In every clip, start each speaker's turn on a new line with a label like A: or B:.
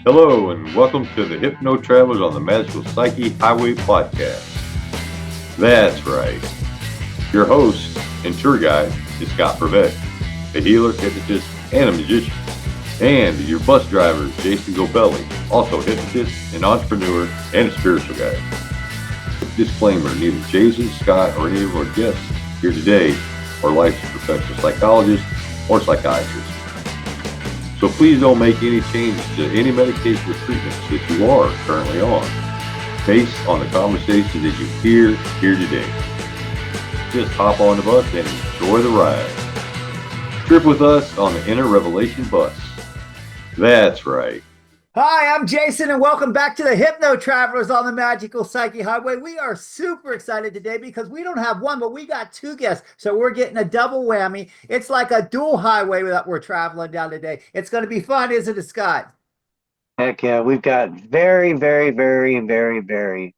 A: Hello, and welcome to the Hypno Travelers on the Magical Psyche Highway podcast. That's right. Your host and tour guide is C.Ht, a healer, hypnotist, and a magician. And your bus driver is Jason Gobelli, also a hypnotist, an entrepreneur, and a spiritual guide. Disclaimer, neither Jason, Scott, or any of our guests here today are licensed professional psychologists or psychiatrists. So please don't make any changes to any medication or treatments that you are currently on based on the conversation that you hear here today. Just hop on the bus and enjoy the ride. Trip with us on the Inner Revelation bus. That's right.
B: Hi, I'm Jason, and welcome back to the Hypno Travelers on the Magical Psyche Highway. We are super excited today because we don't have one, but we got two guests. So we're getting a double whammy. It's like a dual highway that we're traveling down today. It's going to be fun, isn't it, Scott?
C: Heck yeah, we've got very, very, very, very, very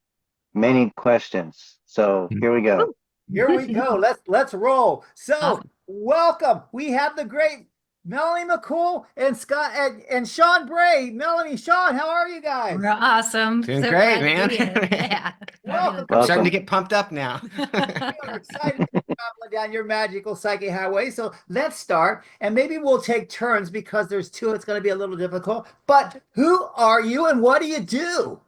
C: many questions. So here we go.
B: Here we go. Let's roll. So
D: Awesome.
B: welcome. We have the great Melanie McCool and Scott and Shawn Bray. Melanie, Shawn, how are you guys?
D: We're awesome.
E: Doing
D: So
E: great,
D: glad to
E: man.
D: be here. Yeah.
B: Welcome.
E: I'm starting to get pumped up now.
B: We are excited to be traveling down your magical psyche highway. So let's start, and maybe we'll take turns because there's two. It's going to be a little difficult. But who are you, and what do you do?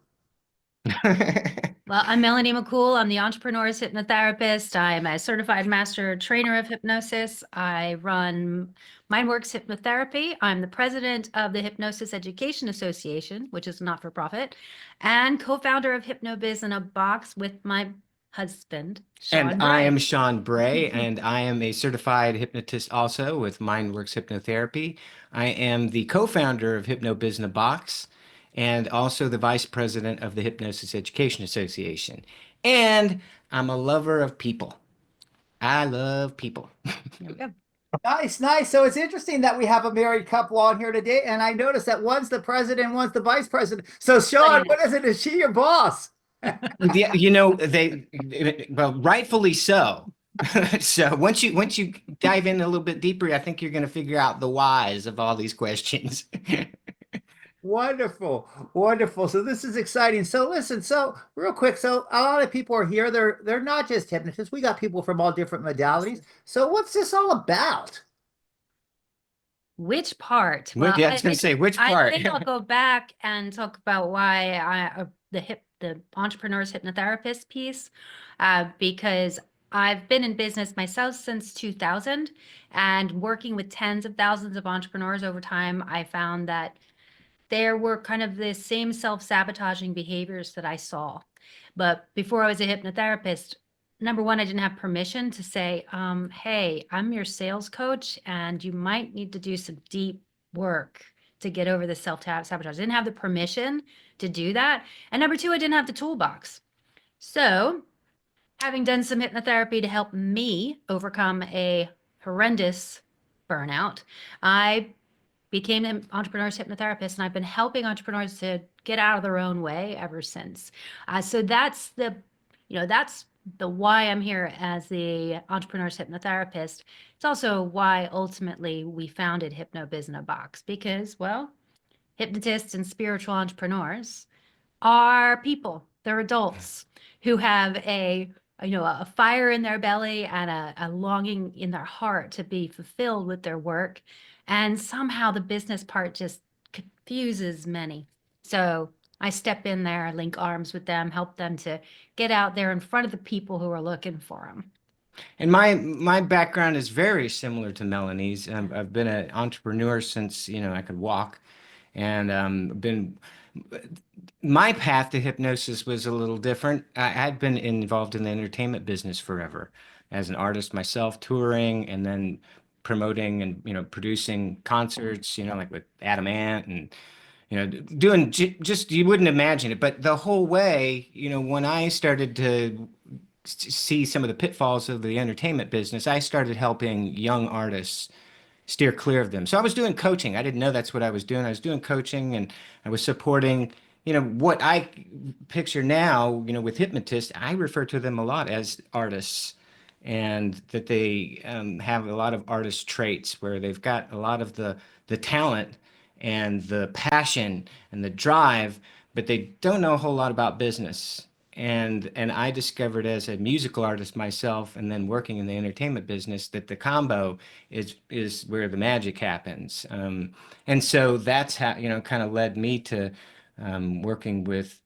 D: Well, I'm Melanie McCool. I'm the Entrepreneur's Hypnotherapist. I'm a certified master trainer of hypnosis. I run Mindworx Hypnotherapy. I'm the president of the Hypnosis Education Association, which is not for profit, and co-founder of Hypnobiz-in-a-Box with my husband, Shawn
E: And
D: Bray.
E: I am Shawn Bray, and I am a certified hypnotist also with Mindworx Hypnotherapy. I am the co-founder of Hypnobiz-in-a-Box and also the vice president of the Hypnosis Education Association. And I'm a lover of people. I love people.
D: There we go.
B: Nice, nice. So it's interesting that we have a married couple on here today, and I noticed that one's the president, one's the vice president. So Shawn, what is it? Is she your boss?
E: Yeah, well, rightfully so. So once you dive in a little bit deeper, I think you're going to figure out the whys of all these questions.
B: Wonderful, wonderful. So this is exciting. So listen, so real quick, so a lot of people are here. They're not just hypnotists. We got people from all different modalities. So what's this all about?
D: Which part?
E: Yeah, I was going to say, which
D: I
E: part?
D: think I'll go back and talk about why the entrepreneur's hypnotherapist piece, because I've been in business myself since 2000, and working with tens of thousands of entrepreneurs over time, I found that there were kind of the same self-sabotaging behaviors that I saw. But before I was a hypnotherapist, number one, I didn't have permission to say, hey, I'm your sales coach, and you might need to do some deep work to get over the self-sabotage. I didn't have the permission to do that. And number two, I didn't have the toolbox. So having done some hypnotherapy to help me overcome a horrendous burnout, I became an entrepreneur's hypnotherapist, and I've been helping entrepreneurs to get out of their own way ever since. So that's that's the why I'm here as the entrepreneur's hypnotherapist. It's also why ultimately we founded Hypnobiz-in-a-Box, because, well, hypnotists and spiritual entrepreneurs are people. They're adults who have a fire in their belly and a longing in their heart to be fulfilled with their work. And somehow the business part just confuses many. So I step in there, link arms with them, help them to get out there in front of the people who are looking for them.
E: And my background is very similar to Melanie's. I've been an entrepreneur since I could walk, and my path to hypnosis was a little different. I had been involved in the entertainment business forever as an artist myself, touring and then promoting and producing concerts, like with Adam Ant and doing just you wouldn't imagine it. But the whole way, when I started to see some of the pitfalls of the entertainment business, I started helping young artists steer clear of them. So I was doing coaching. I didn't know that's what I was doing. I was doing coaching, and I was supporting, what I picture now, with hypnotists. I refer to them a lot as artists, and that they have a lot of artist traits where they've got a lot of the talent and the passion and the drive, but they don't know a whole lot about business. And I discovered as a musical artist myself, and then working in the entertainment business, that the combo is where the magic happens. And so that's how, kind of led me to working with,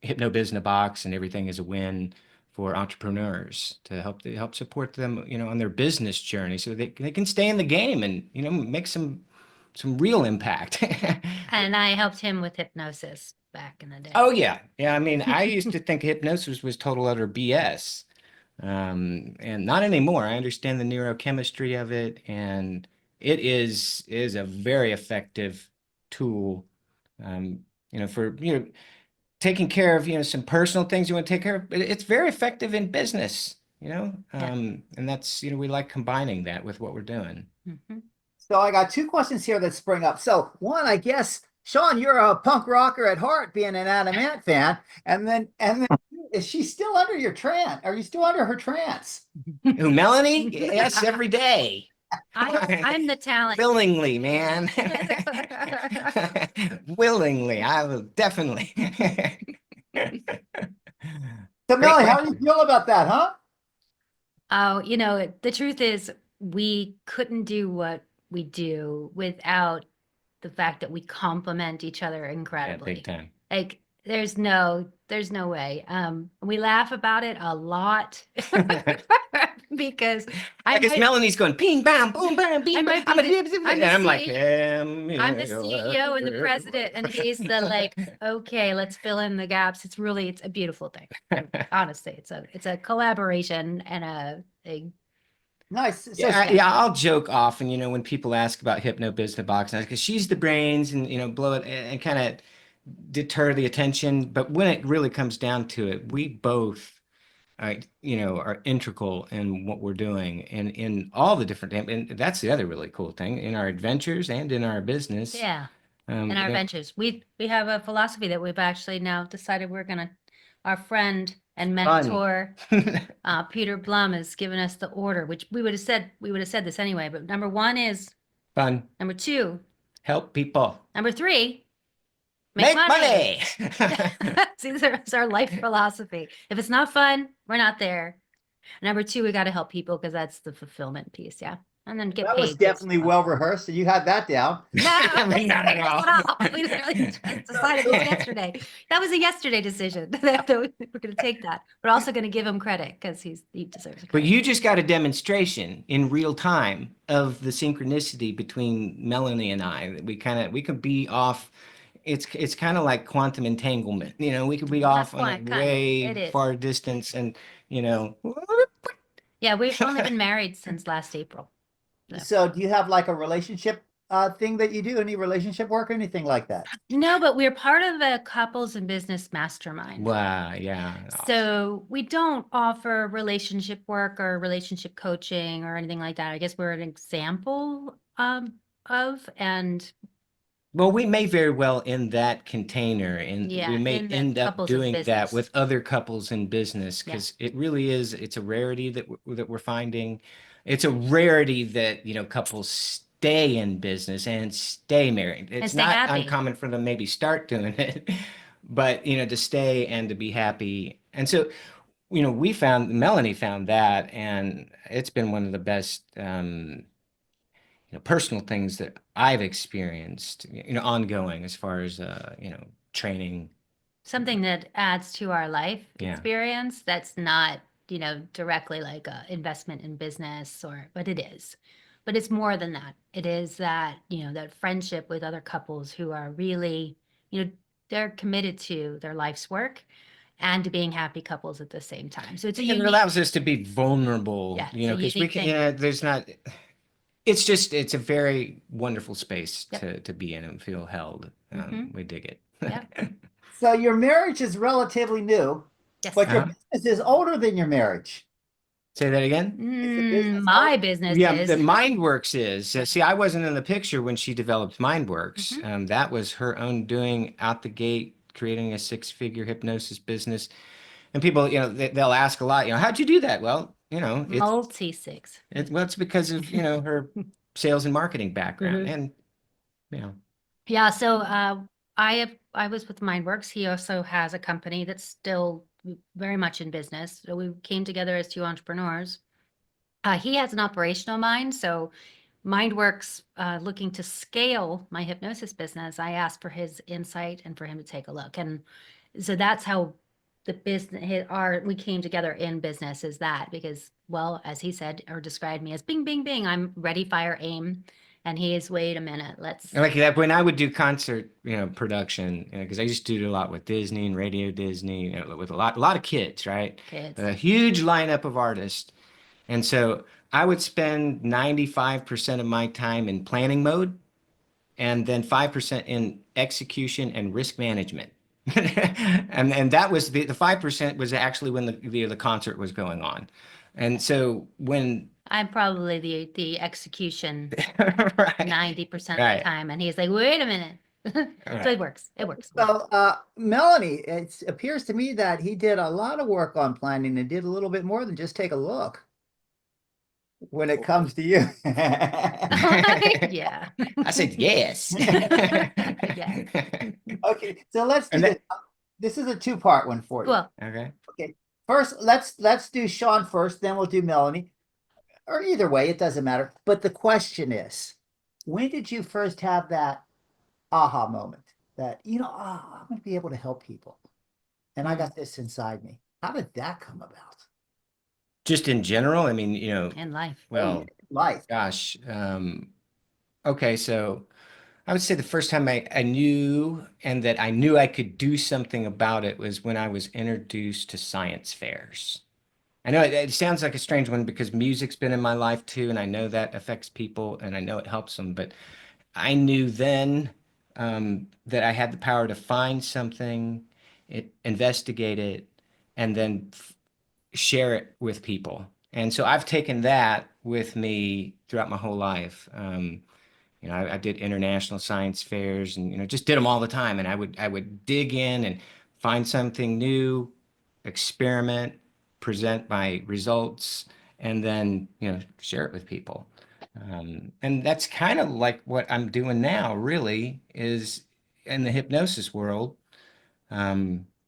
E: Hypnobiz-in-a-Box and Everything is a Win for entrepreneurs to help support them, on their business journey, so they can stay in the game and, make some real impact.
D: And I helped him with hypnosis back in the day.
E: Oh yeah. Yeah. I mean, I used to think hypnosis was total utter BS. And not anymore. I understand the neurochemistry of it, and it is a very effective tool, for, taking care of, some personal things you want to take care of. But it's very effective in business, and that's, we like combining that with what we're doing.
D: Mhm.
B: So I got two questions here that spring up. So one, I guess, Shawn, you're a punk rocker at heart, being an Adam Ant fan. And then is she still under your trance? Are you still under her trance?
E: Who, Melanie? Yes, every day.
D: I'm the talent.
E: Willingly, man. Willingly. I will definitely.
B: So
E: Great
B: Melanie, how do you
E: question.
B: feel about that, huh?
D: Oh, the truth is we couldn't do what we do without the fact that we complement each other
E: Yeah,
D: incredibly.
E: big time.
D: Like there's no way. We laugh about it a lot because I
E: Because
D: might,
E: Melanie's going ping, bam, boom, bam,
D: I
E: bing,
D: might
E: bam.
D: be the- I'm
E: And
D: the
E: I'm like,
D: I'm the CEO and the president, and he's the like, okay, let's fill in the gaps. It's a beautiful thing. Honestly, it's a collaboration and a
B: Nice. So
E: Yeah, I'll joke often, when people ask about Hypnobiz-in-a-Box, because she's the brains and, blow it and kind of deter the attention. But when it really comes down to it, we both are integral in what we're doing and in all the different, and that's the other really cool thing in our adventures and in our business.
D: yeah. In our ventures, we have a philosophy that we've actually now decided our friend and mentor, Peter Blum, has given us the order, which we would have said this anyway, but number one is
E: Fun.
D: number two,
E: Help people.
D: number three,
E: Make money.
D: See, that's our life philosophy. If it's not fun, we're not there. Number two, we got to help people because that's the fulfillment piece. Yeah. And then get
B: that
D: paid.
B: was definitely well rehearsed. So you had that down.
D: No,
E: Not at all.
D: We literally just decided this yesterday. That was a yesterday decision. We're going to take that. We're also going to give him credit because he deserves
E: But
D: credit.
E: you just got a demonstration in real time of the synchronicity between Melanie and I. We can be off. It's kind of like quantum entanglement. We could be off on a
D: It
E: way
D: is.
E: far distance, and
D: Yeah, we've only been married since last April. Yeah.
B: So do you have like a relationship thing that you do? Any relationship work or anything like that?
D: No, but we're part of a couples and business mastermind.
E: wow, yeah.
D: So we don't offer relationship work or relationship coaching or anything like that. I guess we're an example of, and
E: Well, we may very well in that container, and
D: Yeah,
E: we may
D: in the
E: end up
D: couples of
E: doing that
D: business.
E: with other couples in business,
D: Yeah.
E: because it really is. It's a rarity that we're finding. It's a rarity that couples stay in business and stay married. It's
D: stay
E: not
D: happy.
E: uncommon for them maybe start doing it, but to stay and to be happy. And so, Melanie found that, and it's been one of the best. Personal things that I've experienced, ongoing as far as, training.
D: something that adds to our life
E: Yeah.
D: experience that's not, directly like a investment in business but it is. But it's more than that. It is that, that friendship with other couples who are really, they're committed to their life's work and to being happy couples at the same time. So it's a
E: It
D: unique,
E: allows us to be vulnerable,
D: Yeah, it's a
E: because we
D: unique
E: can,
D: thing.
E: there's not, it's a very wonderful space
D: Yep.
E: to be in and feel held.
D: Mhm.
E: We dig it.
D: Yep.
B: So your marriage is relatively new,
D: Yes.
B: but your
E: Uh-huh.
B: business is older than your marriage.
E: Say that again?
B: Is the business
D: My
B: old?
D: business
E: Yeah,
D: is.
E: the Mindworx is. See, I wasn't in the picture when she developed Mindworx.
D: Mhm.
E: That was her own doing out the gate, creating a six-figure hypnosis business. And people, they'll ask a lot, how'd you do that? Well,
D: Multi-six.
E: it's because of, her sales and marketing background.
D: Mhm.
E: And,
D: Yeah, so I was with Mindworx. He also has a company that's still very much in business. So we came together as two entrepreneurs. He has an operational mind, so Mindworx looking to scale my hypnosis business. I asked for his insight and for him to take a look, and so that's how the business we came together in business, is that because, well, as he said or described me as bing bing bing, I'm ready, fire, aim, and he is, wait a minute, let's.
E: And like that, when I would do concert, production, because I used to do a lot with Disney and Radio Disney, with a lot of kids, right?
D: Kids.
E: A huge lineup of artists. And so I would spend 95% of my time in planning mode and then 5% in execution and risk management. And that was the 5% was actually when the concert was going on. And so when
D: I'm probably the execution
E: right,
D: 90% of the
E: right,
D: time, and he's like, wait a minute. So
E: right.
D: it works. It works.
B: So, Melanie, it appears to me that he did a lot of work on planning and did a little bit more than just take a look when it comes to you.
D: Yeah.
E: I said yes.
D: Yeah.
B: Okay, so let's do
E: And
B: this.
E: that,
B: This is a two-part one for you.
D: Well,
E: okay.
B: Okay, first, let's do Shawn first, then we'll do Melanie. Or either way, it doesn't matter. But the question is, when did you first have that aha moment that, I'm going to be able to help people? And I got this inside me. How did that come about?
E: Just in general, I mean,
D: in life.
E: well,
B: Life.
E: gosh. Okay, so I would say the first time I knew and that I knew I could do something about it was when I was introduced to science fairs. I know it sounds like a strange one because music's been in my life too, and I know that affects people and I know it helps them, but I knew then that I had the power to find something, investigate it, and then share it with people. And so I've taken that with me throughout my whole life. I did international science fairs and just did them all the time. And I would dig in and find something new, experiment, present my results, and then share it with people. And that's kind of like what I'm doing now, really, is in the hypnosis world,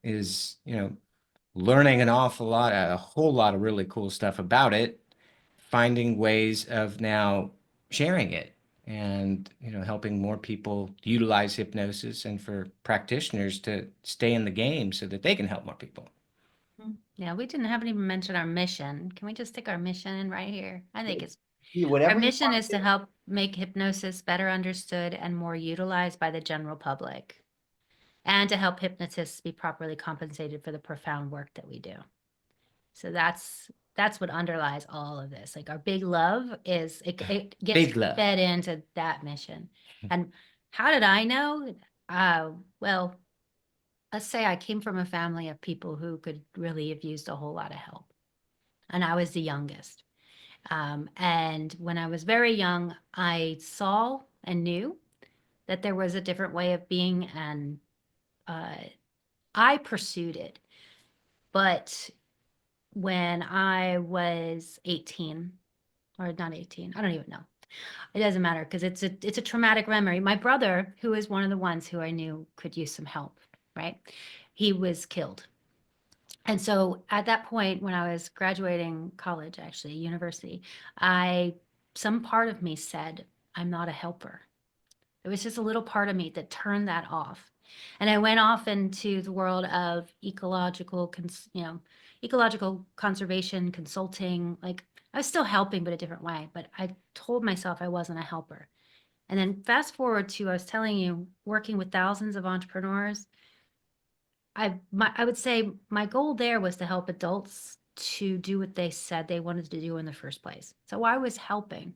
E: is learning an awful lot, a whole lot of really cool stuff about it, finding ways of now sharing it and helping more people utilize hypnosis and for practitioners to stay in the game so that they can help more people.
D: Yeah, we haven't even mentioned our mission. Can we just stick our mission in right here? I think it's
B: Whatever
D: our
B: you
D: mission
B: want
D: is to
B: do.
D: help make hypnosis better understood and more utilized by the general public, and to help hypnotists be properly compensated for the profound work that we do. So that's what underlies all of this. Like, our big love is it gets
E: Big love.
D: fed into that mission. And how did I know? Well, let's say I came from a family of people who could really have used a whole lot of help. And I was the youngest. And when I was very young, I saw and knew that there was a different way of being, and I pursued it. But when I was 18, or not 18, I don't even know. It doesn't matter because it's a traumatic memory. My brother, who is one of the ones who I knew could use some help, right? He was killed. And so at that point, when I was graduating college, actually, university, some part of me said, I'm not a helper. It was just a little part of me that turned that off. And I went off into the world of ecological conservation, consulting. Like, I was still helping, but a different way. But I told myself I wasn't a helper. And then fast forward to, I was telling you, working with thousands of entrepreneurs. I would say my goal there was to help adults to do what they said they wanted to do in the first place. So I was helping.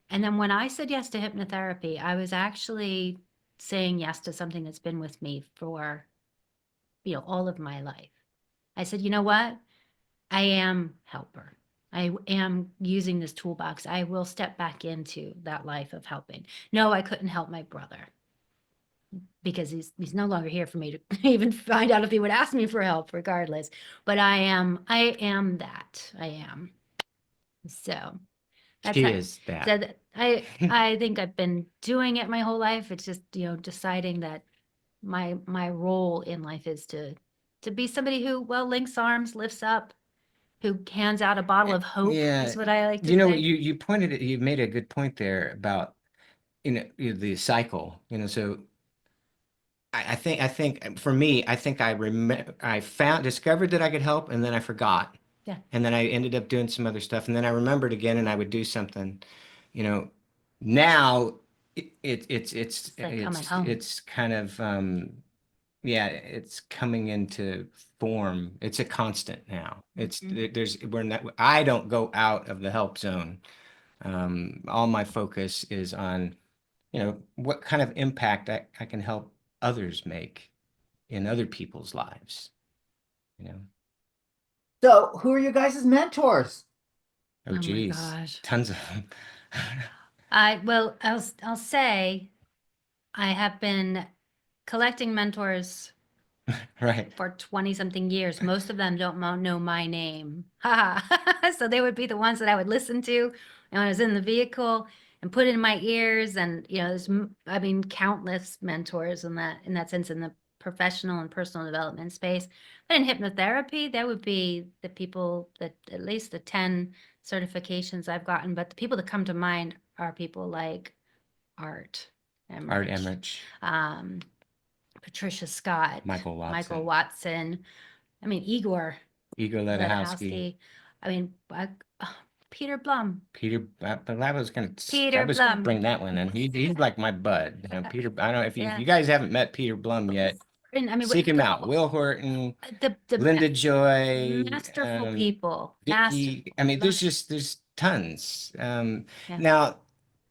D: And then when I said yes to hypnotherapy, I was actually saying yes to something that's been with me for, all of my life. I said, you know what? I am helper. I am using this toolbox. I will step back into that life of helping. No, I couldn't help my brother because he's no longer here for me to even find out if he would ask me for help regardless. But I am that. I am. So That's
E: She
D: how,
E: is that.
D: so I think I've been doing it my whole life. It's just, deciding that my role in life is to be somebody who, well, links arms, lifts up, who hands out a bottle of hope
E: Yeah.
D: is what I like to
E: You know,
D: say.
E: you made a good point there about, the cycle, so I think for me, I think I discovered that I could help, and then I forgot.
D: Yeah.
E: And then I ended up doing some other stuff, and then I remembered again, and I would do something. Now
D: It's like coming home.
E: it's kind of yeah, it's coming into form. It's a constant now. I don't go out of the help zone. All my focus is on, what kind of impact I can help others make in other people's lives, you know.
B: So, who are you guys' mentors?
E: Oh,
D: Oh my
E: geez,
D: gosh.
E: tons of them.
D: I'll say I have been collecting mentors
E: Right.
D: for 20 something years. Most of them don't know my name. So they would be the ones that I would listen to when I was in the vehicle and put in my ears. And, countless mentors in that sense, in the professional and personal development space. But in hypnotherapy, that would be the people that, at least the 10 certifications I've gotten. But the people that come to mind are people like Art
E: Art
D: Emmerich,
E: Emmerich,
D: Patricia Scott,
E: Michael
D: Michael
E: Watson,
D: Watson. Igor
E: Igor Ledowski,
D: Ledowski. I mean, Peter Blum.
E: but I was gonna
D: Peter Blum.
E: bring that one in. He's like my bud. Peter. I don't know if
D: Yeah.
E: you guys haven't met Peter Blum yet.
D: And
E: Seek him out. Will Horton,
D: the
E: Linda Joy,
D: masterful people.
E: Vicky. I mean, there's tons.
D: Yeah.
E: Now,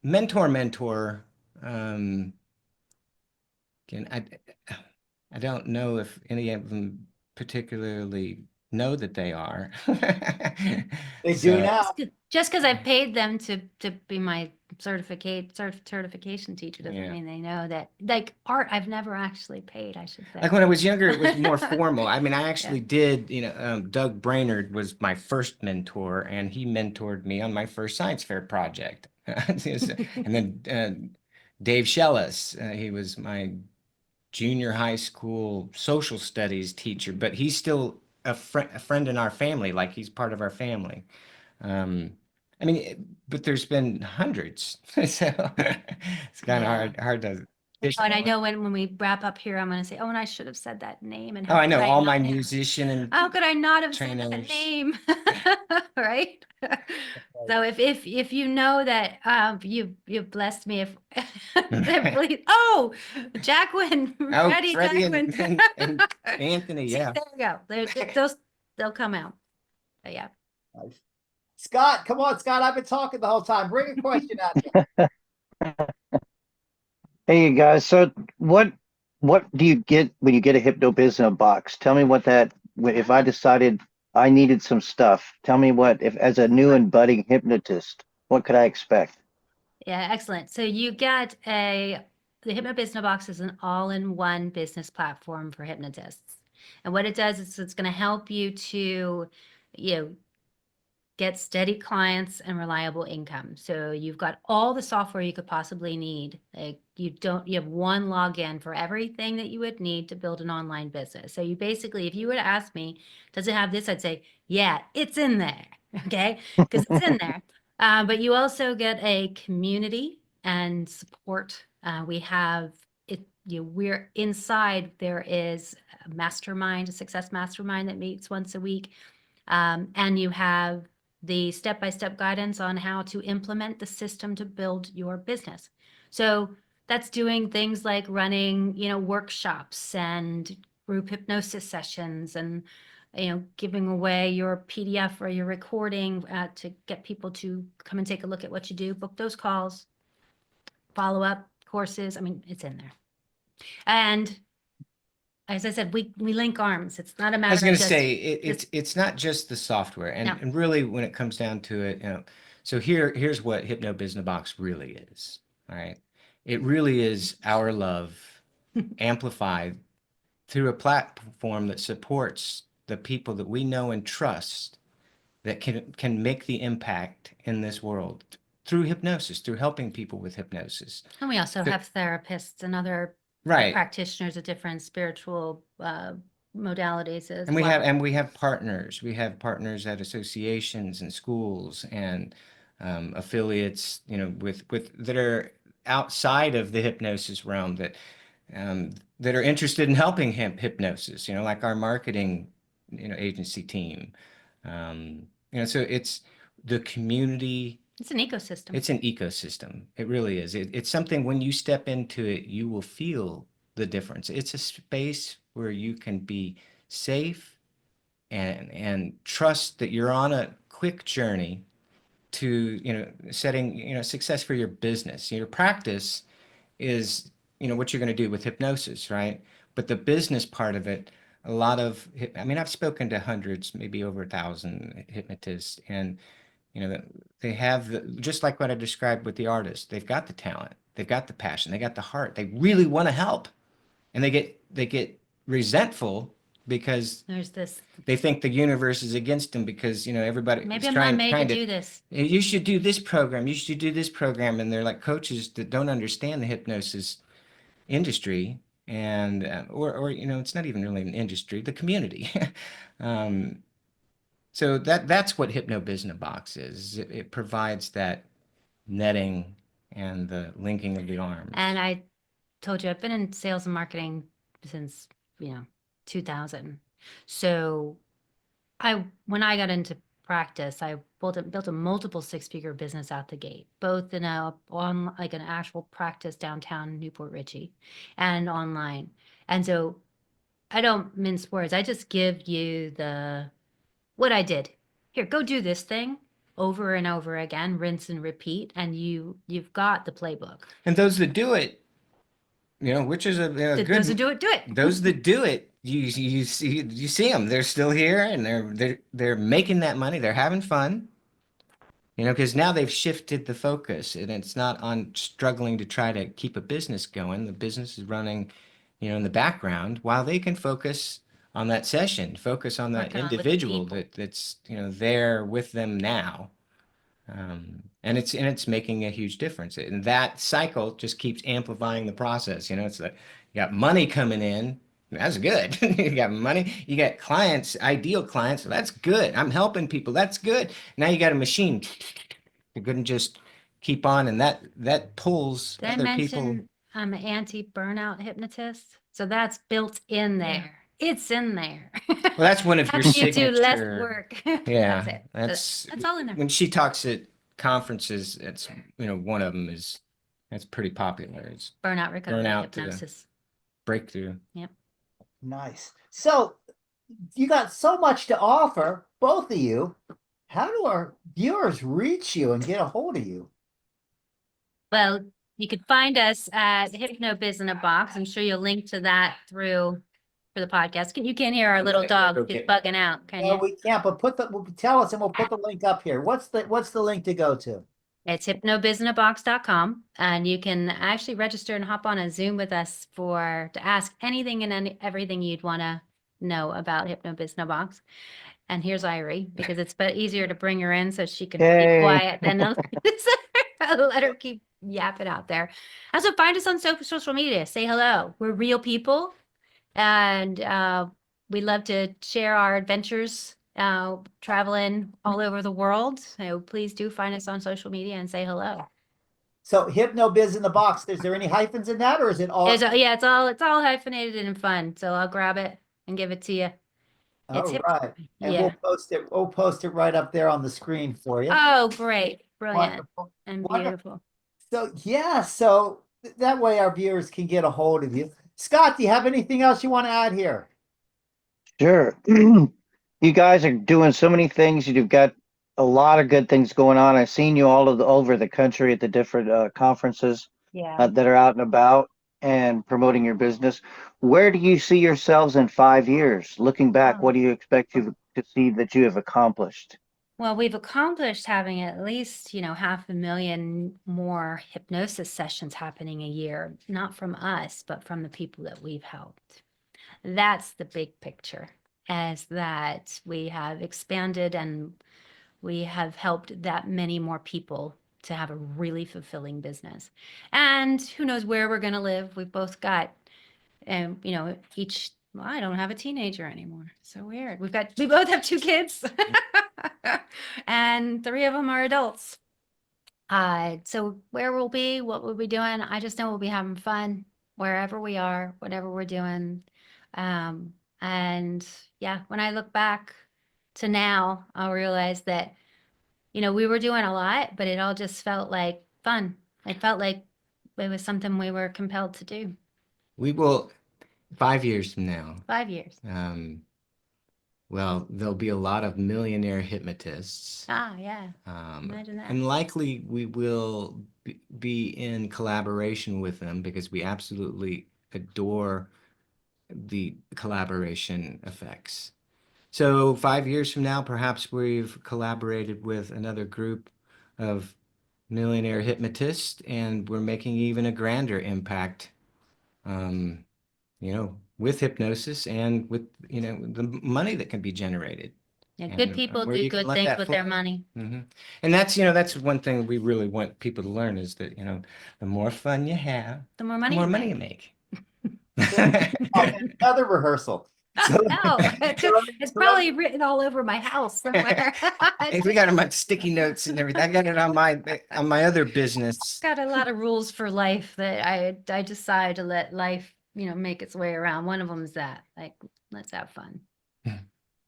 E: mentor. Um, again, I don't know if any of them particularly know that they are.
B: They do now.
D: Just because I paid them to be my certification teacher doesn't
E: Yeah.
D: mean they know that. Like Art, I've never actually paid, I should say.
E: Like when I was younger, it was more formal. I mean, I actually did, Doug Brainerd was my first mentor, and he mentored me on my first science fair project. And then Dave Shellis, he was my junior high school social studies teacher, but he's still a friend in our family, like he's part of our family. I mean, but there's been hundreds, so it's kind of hard to.
D: And I know when we wrap up here, I'm going to say, oh, and I should have said that name. And
E: Oh, I know all my
D: not have-
E: musician and
D: How could I not have said that
E: trainers.
D: name? Right? So if you know that you've blessed me, if then please, Jacqueline,
E: Oh,
D: Freddie,
E: Freddie
D: Jacqueline.
E: and Anthony,
D: See,
E: yeah.
D: there you go. They'll come out. But yeah.
B: Scott, come on, Scott. I've been talking the whole time. Bring a question at me.
C: Hey, you guys. So what do you get when you get a Hypnobiz-in-a-Box? Tell me what that, if I decided I needed some stuff, tell me if as a new and budding hypnotist, what could I expect?
D: Yeah, excellent. So you get the Hypnobiz-in-a-Box is an all-in-one business platform for hypnotists. And what it does is it's going to help you to, get steady clients and reliable income. So you've got all the software you could possibly need. Like you have one login for everything that you would need to build an online business. So you basically, if you were to ask me, does it have this? I'd say, yeah, it's in there. Okay. Because it's in there. But you also get a community and support. We have it, we're inside. There is a mastermind, a success mastermind that meets once a week. And you have the step-by-step guidance on how to implement the system to build your business. So that's doing things like running, workshops and group hypnosis sessions and, giving away your PDF or your recording to get people to come and take a look at what you do, book those calls, follow up courses. I mean, it's in there. And as I said, we link arms. It's not a matter
E: I was
D: of
E: going to
D: just,
E: say it's not just the software, and really when it comes down to it, so here's what Hypnobiz-in-a-Box really is. All right, it really is our love amplified through a platform that supports the people that we know and trust that can make the impact in this world through hypnosis, through helping people with hypnosis.
D: And we also have therapists and other
E: Right.
D: practitioners of different spiritual modalities as
E: And we
D: well.
E: have partners. We have partners at associations and schools and affiliates, with that are outside of the hypnosis realm that are interested in helping hypnosis. Like our marketing, agency team. So it's the community.
D: It's an ecosystem.
E: It's an ecosystem. It really is. It's something when you step into it, you will feel the difference. It's a space where you can be safe and trust that you're on a quick journey to, setting, success for your business. Your practice is, what you're going to do with hypnosis, right? But the business part of it, I've spoken to hundreds, maybe over 1,000 hypnotists, and they have just like what I described with the artist. They've got the talent, they've got the passion, they got the heart. They really want to help, and they get resentful because they think the universe is against them because everybody
D: Maybe
E: is
D: I'm
E: trying
D: not made
E: trying
D: to do this.
E: You should do this program. You should do this program, and they're like coaches that don't understand the hypnosis industry, and or it's not even really an industry, the community. um, So that's what Hypnobiz-in-a-Box is. It provides that netting and the linking of the arms.
D: And I told you, I've been in sales and marketing since, 2000. So when I got into practice, I built a multiple six-figure business out the gate, both in on like an actual practice downtown Newport Richey and online. And so I don't mince words. I just give you what I did. Here, go do this thing over and over again, rinse and repeat, and you've got the playbook.
E: And those that do it, which is a good.
D: Those that do it, do it.
E: Those that do it, you see them. They're still here, and they're making that money. They're having fun. Because now they've shifted the focus, and it's not on struggling to try to keep a business going. The business is running, in the background while they can focus on that session, focus on that
D: Working on with the
E: individual
D: people.
E: that's there with them now. And it's making a huge difference. And that cycle just keeps amplifying the process. It's like you got money coming in. That's good. You got money, you got clients, ideal clients. So that's good. I'm helping people. That's good. Now you got a machine. You're going to just keep on, and that pulls
D: Did I
E: other people.
D: mention I'm an anti-burnout hypnotist? So that's built in there. It's in there.
E: Well, that's one of your
D: Helps you do less
E: signature.
D: work.
E: Yeah,
D: That's all in there.
E: When she talks at conferences, it's one of them that's pretty popular. It's
D: Burnout recovery
E: Burnout to the-
D: hypnosis.
E: breakthrough.
D: Yep.
B: Nice. So you got so much to offer, both of you. How do our viewers reach you and get a hold of you?
D: Well, you can find us at Hypnobiz-in-a-Box. I'm sure you'll link to that for the podcast. You can't hear our little dog
E: Okay.
D: bugging out, can
B: No,
D: you?
B: we can't, but tell us and we'll put the link up here. What's the link to go to?
D: It's hypnobiz-in-a-box.com, and you can actually register and hop on a Zoom with us to ask anything and everything you'd want to know about Hypnobiz-in-a-Box. And here's Irie, because it's easier to bring her in so she can
C: Yay.
D: be quiet than let her keep yapping out there. Also, find us on social media. Say hello. We're real people, and we love to share our adventures traveling all over the world. So please do find us on social media and say hello.
B: So Hypnobiz-in-a-Box. Is there any hyphens in that, or is it all?
D: It's all hyphenated and fun. So I'll grab it and give it to you.
B: All right. And
D: Yeah.
B: we'll post it right up there on the screen for you.
D: Oh, great. Brilliant.
B: Wonderful.
D: And
B: Wonderful.
D: beautiful.
B: So yeah, that way our viewers can get a hold of you. Scott, do you have anything else you want to add here?
C: Sure. You guys are doing so many things. You've got a lot of good things going on. I've seen you all over the country at the different conferences
D: Yeah.
C: that are out and about and promoting your business. Where do you see yourselves in 5 years? Looking back, what do you expect to see that you have accomplished?
D: Well, we've accomplished having at least, 500,000 more hypnosis sessions happening a year, not from us, but from the people that we've helped. That's the big picture, as that we have expanded and we have helped that many more people to have a really fulfilling business. And who knows where we're going to live. We've both got, you know, each, well, I don't have a teenager anymore. So weird. We both have 2 kids and 3 of them are adults. So where we'll be, what we'll be doing, I just know we'll be having fun wherever we are, whatever we're doing. And yeah, when I look back to now, I'll realize that, you know, we were doing a lot, but it all just felt like fun. It felt like it was something we were compelled to do.
E: We will, 5 years from now,
D: 5 years.
E: well, there'll be a lot of millionaire hypnotists.
D: Yeah. Imagine that.
E: And likely we will be in collaboration with them because we absolutely adore the collaboration effects. So 5 years from now, perhaps we've collaborated with another group of millionaire hypnotists and we're making even a grander impact, you know, with hypnosis and with, you know, the money that can be generated.
D: Yeah,
E: And
D: good people
E: where
D: do
E: you can
D: good
E: let
D: things
E: that
D: with their
E: flow.
D: money.
E: And that's, you know, that's one thing we really want people to learn is that, you know, the more fun you have,
D: The more
E: the
D: money
E: more
D: you
E: money you
D: make.
E: make.
B: Another rehearsal. So,
D: No, it's probably written all over my house somewhere.
E: Hey, we got my sticky notes and everything. I got it on my other business.
D: Got a lot of rules for life that I decided to let life, you know, make its way around. One of them is that, like, let's have fun.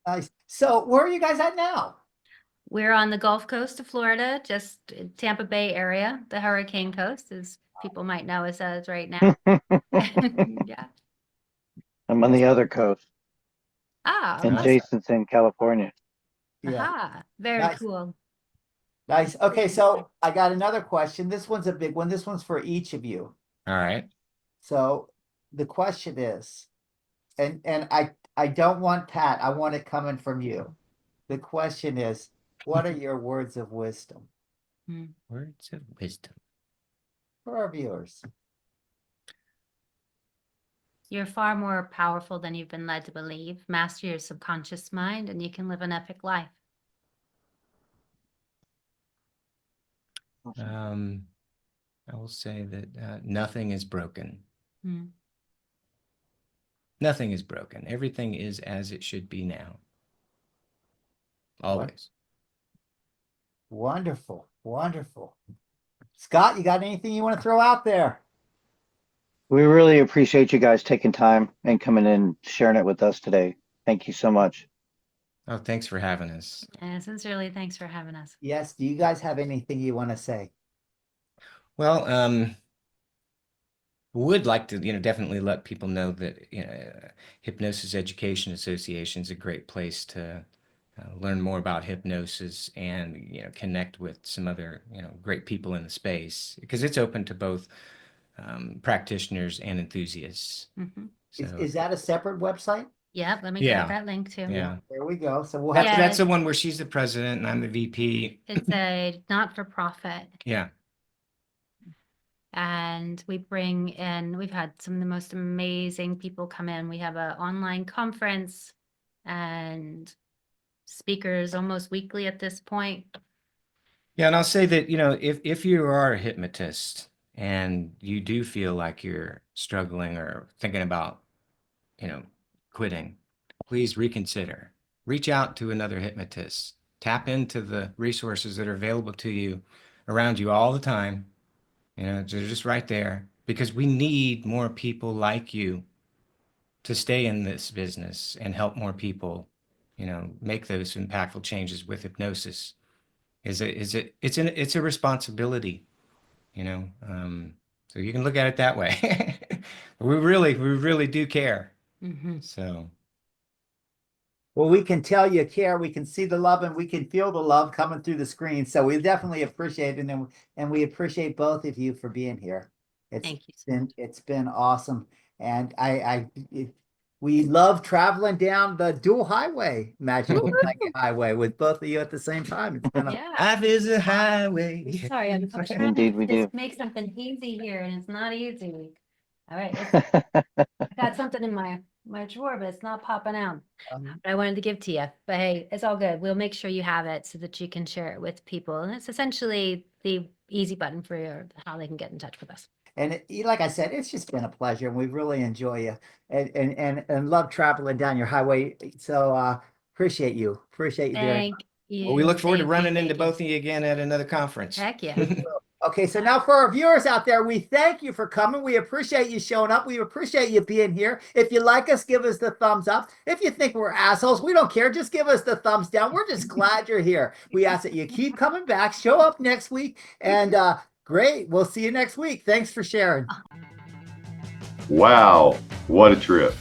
B: nice. So where are you guys at now?
D: We're on the Gulf Coast of Florida, just in Tampa Bay area, the Hurricane Coast, as people might know us as right now. Yeah.
C: I'm on the other coast, and
D: Awesome.
C: Jason's in California.
B: Yeah.
D: Aha, very
B: Nice.
D: cool.
B: Nice. Okay, so I got another question. This one's a big one. This one's for each of you.
E: All right.
B: So the question is, and I don't want Pat, I want it coming from you. The question is, what are your words of wisdom
E: Words of wisdom.
B: for our viewers?
D: You're far more powerful than you've been led to believe. Master your subconscious mind and you can live an epic life.
E: I will say that nothing is broken.
D: Mm.
E: Nothing is broken. Everything is as it should be now. Always.
B: Wonderful. Wonderful. Scott, you got anything you want to throw out there?
C: We really appreciate you guys taking time and coming in and sharing it with us today. Thank you so much.
E: Oh, thanks for having us.
D: And sincerely, thanks for having us.
B: Yes. Do you guys have anything you want to say?
E: Well, would like to, you know, definitely let people know that, you know, Hypnosis Education Association is a great place to learn more about hypnosis and, you know, connect with some other, you know, great people in the space because it's open to both practitioners and enthusiasts.
D: Mm-hmm.
E: So
B: Is that a separate website?
D: Yep, let me
E: Yeah.
D: get that link too.
E: yeah,
B: There we go. So we'll
E: that's,
B: have
E: that's the one where she's the president and I'm the VP.
D: It's a not-for-profit.
E: Yeah.
D: And we bring in, we've had some of the most amazing people come in. We have an online conference and speakers almost weekly at this point.
E: Yeah, and I'll say that, you know, if you are a hypnotist and you do feel like you're struggling or thinking about, you know, quitting, please reconsider. Reach out to another hypnotist. Tap into the resources that are available to you around you all the time. You know, they're just right there because we need more people like you to stay in this business and help more people, you know, make those impactful changes with hypnosis. It's a responsibility, you know. So you can look at it that way. We really do care.
D: Mm-hmm.
E: So
B: Well, we can tell you care. We can see the love and we can feel the love coming through the screen. So we definitely appreciate it, and we appreciate both of you for being here.
D: Thank you so much.
B: It's been awesome, and we love traveling down the dual highway, magical highway, with both of you at the same time. It's been
D: Yeah.
E: life is a highway.
D: Sorry, I'm trying
C: Indeed, we
D: to
C: do.
D: make something easy here, and it's not easy. All right, I got something in my drawer, but it's not popping out. But I wanted to give to you. But hey, it's all good. We'll make sure you have it so that you can share it with people. And it's essentially the easy button for how they can get in touch with us.
B: And like I said, it's just been a pleasure, and we really enjoy you and love traveling down your highway. So appreciate you very much.
D: Thank you.
E: Well, we look forward to
D: Thank you,
E: running into
D: thank you.
E: both of you again at another conference.
D: Heck yeah.
B: Okay, so now for our viewers out there, we thank you for coming. We appreciate you showing up. We appreciate you being here. If you like us, give us the thumbs up. If you think we're assholes, we don't care. Just give us the thumbs down. We're just glad you're here. We ask that you keep coming back, show up next week, and great. We'll see you next week. Thanks for sharing.
A: Wow, what a trip.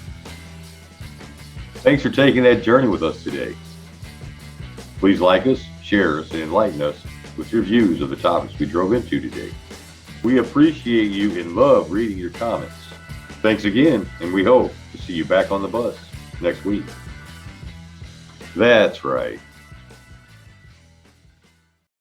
A: Thanks for taking that journey with us today. Please like us, share us, and enlighten us with your views of the topics we drove into today. We appreciate you and love reading your comments. Thanks again, and we hope to see you back on the bus next week. That's right.